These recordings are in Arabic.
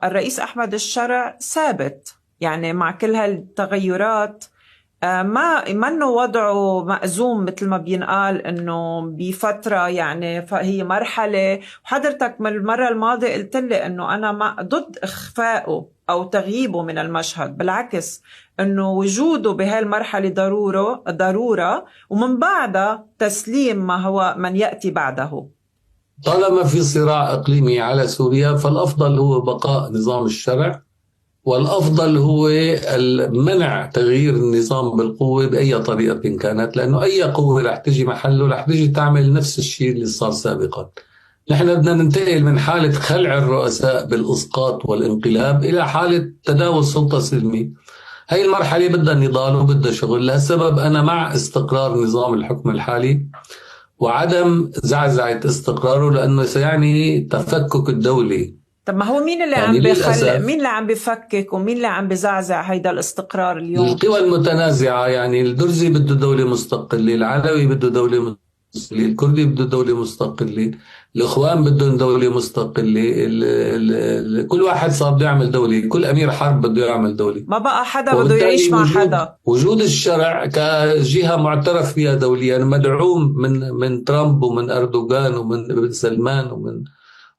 الرئيس أحمد الشرع ثابت، يعني مع كل هالتغيرات. ما منه وضعه مأزوم مثل ما بينقال انه بفترة، يعني فهي مرحلة. وحضرتك من المرة الماضية قلت لي انه انا ما ضد اخفائه او تغييبه من المشهد، بالعكس انه وجوده بهالمرحلة ضرورة، ومن بعدها تسليم ما هو من يأتي بعده. طالما في صراع إقليمي على سوريا فالأفضل هو بقاء نظام الشرع، والأفضل هو منع تغيير النظام بالقوة بأي طريقة كانت، لأنه أي قوة رح تجي محله رح تجي تعمل نفس الشيء اللي صار سابقا. نحن بدنا ننتقل من حالة خلع الرؤساء بالإسقاط والانقلاب إلى حالة تداول سلطة سلمي. هاي المرحلة بدها نضال وبدها شغل. لهالسبب أنا مع استقرار نظام الحكم الحالي وعدم زعزعة استقراره، لأنه سيعني تفكك الدولة. طب ما هو يعني مين للأسف اللي عم بفكك ومين اللي عم بزعزع هيدا الاستقرار اليوم؟ القوى المتنازعة، يعني الدرزي بده دولة مستقلة، العلوي بده دولة مستقلة، الكردي بده دولة مستقلة، الإخوان بدهم دولة مستقلة، كل واحد صار بده يعمل دولة، كل أمير حرب بده يعمل دولة. ما بقى حدا بده وبالتالي يعيش مع حدا. وجود الشرع كجهة معترف فيها دوليا، يعني مدعوم من ترامب ومن أردوغان ومن بن سلمان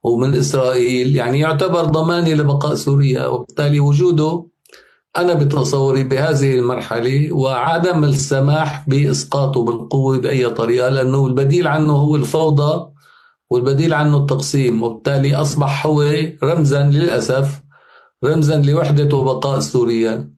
ومن إسرائيل، يعني يعتبر ضماني لبقاء سوريا. وبالتالي وجوده أنا بتصوري بهذه المرحلة وعدم السماح بإسقاطه بالقوة بأي طريقة، لأنه البديل عنه هو الفوضى والبديل عنه التقسيم. وبالتالي أصبح هو رمزا للأسف، رمزا لوحدة وبقاء سوريا.